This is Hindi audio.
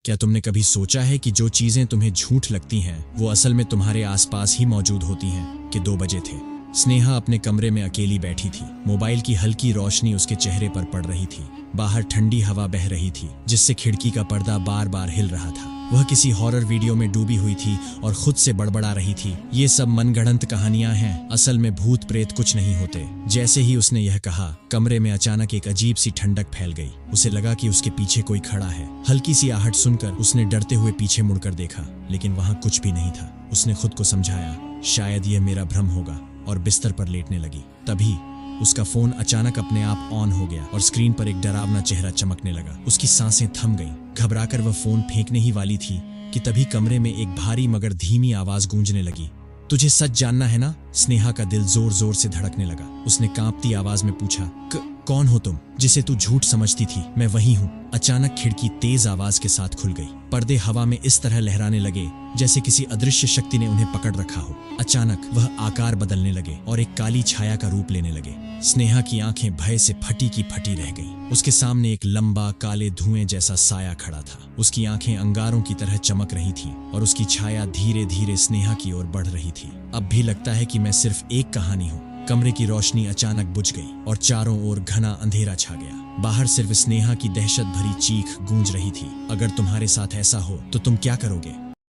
क्या तुमने कभी सोचा है कि जो चीजें तुम्हें झूठ लगती हैं वो असल में तुम्हारे आसपास ही मौजूद होती हैं? कि 2 बजे थे। स्नेहा अपने कमरे में अकेली बैठी थी। मोबाइल की हल्की रोशनी उसके चेहरे पर पड़ रही थी। बाहर ठंडी हवा बह रही थी जिससे खिड़की का पर्दा बार बार हिल रहा था। वह किसी हॉरर वीडियो में डूबी हुई थी और खुद से बड़बड़ा रही थी, ये सब मनगढ़ंत कहानियां हैं, असल में भूत प्रेत कुछ नहीं होते। जैसे ही उसने यह कहा, कमरे में अचानक एक अजीब सी ठंडक फैल गई। उसे लगा कि उसके पीछे कोई खड़ा है। हल्की सी आहट सुनकर उसने डरते हुए पीछे मुड़कर देखा, लेकिन वहां कुछ भी नहीं था। उसने खुद को समझाया, शायद यह मेरा भ्रम होगा, और बिस्तर पर लेटने लगी। तभी उसका फोन अचानक अपने आप ऑन हो गया और स्क्रीन पर एक डरावना चेहरा चमकने लगा। उसकी सांसें थम गईं। घबराकर वह फोन फेंकने ही वाली थी कि तभी कमरे में एक भारी मगर धीमी आवाज गूंजने लगी। तुझे सच जानना है ना? स्नेहा का दिल जोर जोर से धड़कने लगा। उसने कांपती आवाज में पूछा, कौन हो तुम, जिसे तू झूठ समझती थी? मैं वही हूँ। अचानक खिड़की तेज आवाज के साथ खुल गई। पर्दे हवा में इस तरह लहराने लगे जैसे किसी अदृश्य शक्ति ने उन्हें पकड़ रखा हो। अचानक वह आकार बदलने लगे और एक काली छाया का रूप लेने लगे। स्नेहा की आंखें भय से फटी की फटी रह गईं। उसके सामने एक लंबा काले धुएं जैसा साया खड़ा था। उसकी आंखें अंगारों की तरह चमक रही थीं और उसकी छाया धीरे धीरे स्नेहा की ओर बढ़ रही थी। अब भी लगता है कि मैं सिर्फ एक कहानी हूँ। कमरे की रोशनी अचानक बुझ गई और चारों ओर घना अंधेरा छा गया। बाहर सिर्फ स्नेहा की दहशत भरी चीख गूंज रही थी, अगर तुम्हारे साथ ऐसा हो तो तुम क्या करोगे?